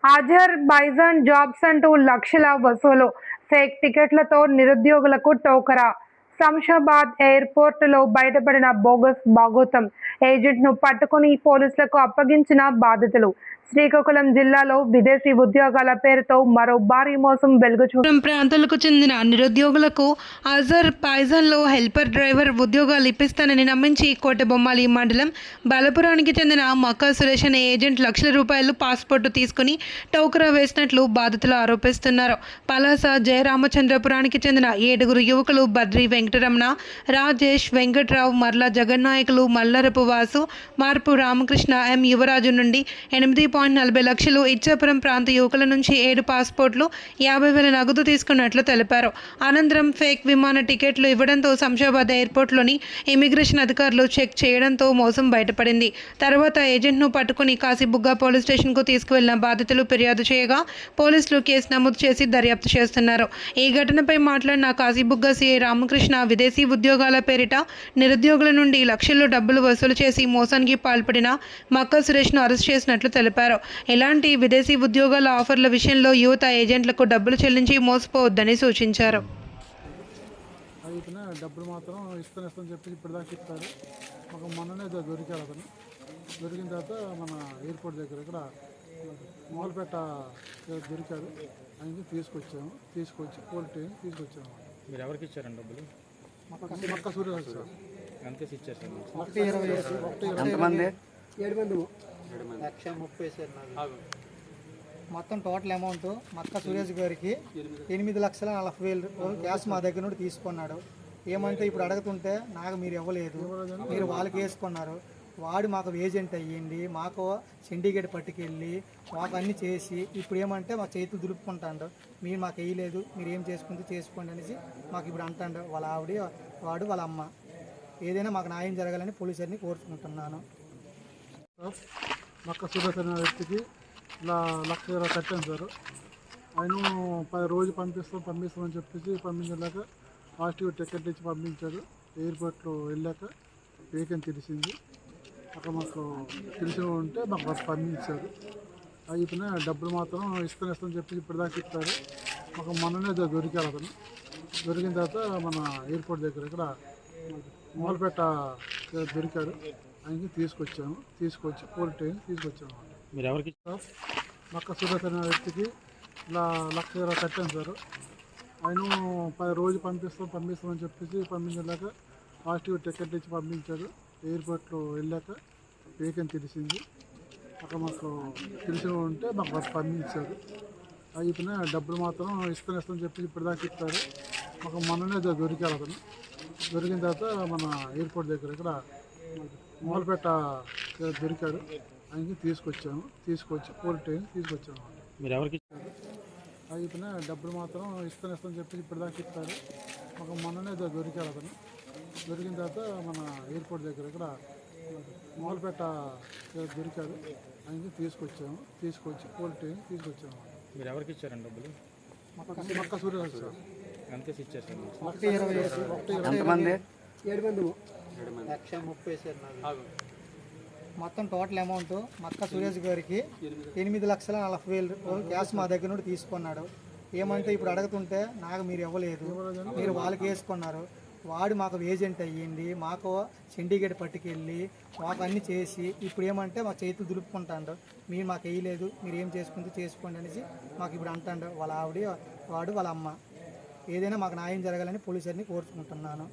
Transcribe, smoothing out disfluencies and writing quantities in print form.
Azerbaijan jobs అంటూ లక్షల వసూలు, ఫేక్ టికెట్లతో నిరుద్యోగులకు టోకరా. శంషాబాద్ ఎయిర్పోర్టులో బయటపడిన బోగస్ బాగోతం. ఏజెంట్ను పట్టుకుని పోలీసులకు అప్పగించిన బాధితులు. శ్రీకాకుళం జిల్లాలో విదేశీ ఉద్యోగాల పేరుతో మరో భారీ మోసం వెలుగుచూసింది. ప్రాంతాలకు చెందిన నిరుద్యోగులకు అజర్బైజాన్లో హెల్పర్ డ్రైవర్ ఉద్యోగాలు ఇప్పిస్తానని నమ్మించి కోటబొమ్మాలి మండలం బలపురానికి చెందిన మక్కా సురేష్ అనే ఏజెంట్ లక్షల రూపాయలు పాస్పోర్టు తీసుకుని టోకరా వేసినట్లు బాధితులు ఆరోపిస్తున్నారు. పలాస జయరామచంద్రపురానికి చెందిన 7 యువకులు బద్రి వెంకటరమణ, రాజేష్, వెంకట్రావు, మర్ల జగన్నాయకులు, మల్లరపు వాసు, మార్పు రామకృష్ణ, ఎం యువరాజు నుండి 8.40 లక్షలు, ఇచ్చాపురం ప్రాంత యువకుల నుంచి 7 పాస్పోర్ట్లు, 50,000 నగదు తీసుకున్నట్లు తెలిపారు. అనంతరం ఫేక్ విమాన టికెట్లు ఇవ్వడంతో శంషాబాద్ ఎయిర్పోర్ట్లోని ఇమిగ్రేషన్ అధికారులు చెక్ చేయడంతో మోసం బయటపడింది. తర్వాత ఏజెంట్ను పట్టుకుని కాశీబుగ్గ పోలీస్ స్టేషన్కు తీసుకువెళ్లిన బాధితులు ఫిర్యాదు చేయగా పోలీసులు కేసు నమోదు చేసి దర్యాప్తు చేస్తున్నారు. ఈ ఘటనపై మాట్లాడిన కాశీబుగ్గ సిఐ రామకృష్ణ, విదేశీ ఉద్యోగాల పేరిట నిరుద్యోగుల నుండి లక్షల్లో డబ్బులు వసూలు చేసి మోసానికి పాల్పడిన మక్కా సురేష్ను అరెస్ట్ చేసినట్లు తెలిపారు. ఇలాంటి విదేశీ ఉద్యోగాల ఆఫర్ల విషయంలో యువత ఏజెంట్లకు డబ్బులు చెల్లించి మోసపోవద్దని సూచించారు. డబ్బులు మాత్రం ఇస్తాను చెప్పి ఇప్పటిదాకా ఇస్తారు. మాకు మొన్ననే దొరికారు. అతను దొరికిన తర్వాత మన ఎయిర్పోర్ట్ దగ్గర ఇక్కడ మూలపేట దొరికారు. ఆయనకి తీసుకొచ్చి పోలీస్ తీసుకొచ్చాము. మీరు ఎవరికి ఇచ్చారండి డబ్బులు? మక్కా సూర్యరాజు సార్. ఎంత ఇచ్చారు సార్? 1,30,000 మొత్తం టోటల్ అమౌంట్ మక్కా సురేష్ గారికి 8,40,000 క్యాష్ మా దగ్గర నుండి తీసుకున్నాడు. ఏమంటే ఇప్పుడు అడుగుతుంటే నాకు మీరు ఇవ్వలేదు, మీరు వాళ్ళకి వేసుకున్నారు. వాడు మాకు ఏజెంట్ అయ్యింది, మాకు సిండికేట్ పట్టుకెళ్ళి మాకు అన్నీ చేసి ఇప్పుడు ఏమంటే మా చేతులు దులుపుకుంటాడు. మీరు మాకు వేయలేదు, మీరు ఏం చేసుకుంటే చేసుకోండి అనేసి మాకు ఇప్పుడు అంటాడు. వాళ్ళ ఆవిడ, వాడు, వాళ్ళ అమ్మ. ఏదైనా మాకు న్యాయం జరగాలని పోలీసుని కోరుకుంటున్నాను. మక్కా సురేష్ అనే వ్యక్తికి ఇలా 1,20,000 కట్టాను సార్. ఆయన 10 రోజు పంపిస్తామని చెప్పేసి పంపించలేక లాస్ట్గా టికెట్ ఇచ్చి పంపించాడు. ఎయిర్పోర్ట్లో వెళ్ళాక వేకెన్ తెలిసింది. అక్కడ మాకు తెలిసి ఉంటే మాకు పంపించారు. అయిపోయినా డబ్బులు మాత్రం ఇస్తాను చెప్పి ఇప్పటిదాకా ఇస్తారు. మాకు మొన్ననే దొరికారు. అతను దొరికిన తర్వాత మన ఎయిర్పోర్ట్ దగ్గర ఇక్కడ మూలపేట దొరికారు. ఆయనకి తీసుకొచ్చి పోలీస్ స్టేషన్ తీసుకొచ్చాము. మీరు ఎవరికి? మక్కా సురేష్ అనే వ్యక్తికి ఇలా 1,20,000 కట్టాను సార్. ఆయన 10 రోజు పంపిస్తామని చెప్పేసి పంపించలేక లాస్ట్గా టికెట్ ఇచ్చి పంపించాడు. ఎయిర్పోర్ట్లో వెళ్ళాక వేకెన్ తెలిసింది. అక్కడ మాకు తెలిసి ఉంటే మాకు పంపించారు. అయిపోయినా డబ్బులు మాత్రం ఇస్తాను చెప్పి ఇప్పటిదాకా ఇస్తారు. మాకు మొన్ననే దొరికారు. అతను దొరికిన తర్వాత మన ఎయిర్పోర్ట్ దగ్గర ఇక్కడ మూలపేట దొరికారు. ఆయనకి తీసుకొచ్చి పోలీస్ స్టేషన్ తీసుకొచ్చాము. మీరు ఎవరికి? అయిపోయినా డబ్బులు మాత్రం ఇస్తాను చెప్పి ఇప్పటిదాకా ఇస్తారు. మాకు మొన్ననే దొరికారు. అతను దొరికిన తర్వాత మన ఎయిర్పోర్ట్ దగ్గర ఇక్కడ మూలపేట దొరికారు. ఆయనకి తీసుకొచ్చి పోలీస్ స్టేషన్ తీసుకొచ్చాము. మీరు ఎవరికి ఇచ్చారండి డబ్బులు? మక్కా సూర్యరాజు సార్. ఎంత ఇచ్చారు సార్? 1,30,000 మొత్తం టోటల్ అమౌంట్ మక్కా సురేష్ గారికి 8,40,000 క్యాష్ మా దగ్గర నుండి తీసుకున్నాడు. ఏమంటే ఇప్పుడు అడుగుతుంటే నాకు మీరు ఇవ్వలేదు, మీరు వాళ్ళకి వేసుకున్నారు. వాడు మాకు ఏజెంట్ అయ్యింది, మాకు సిండికేట్ పట్టుకెళ్ళి మాకు అన్నీ చేసి ఇప్పుడు ఏమంటే మా చేతులు దులుపుకుంటాడు. మీరు మాకు వేయలేదు, మీరు ఏం చేసుకుంటే చేసుకోండి అనేసి మాకు ఇప్పుడు అంటాడు. వాళ్ళ ఆవిడ, వాడు, వాళ్ళ అమ్మ. ఏదైనా మాకు న్యాయం జరగాలని పోలీసుని కోరుకుంటున్నాను.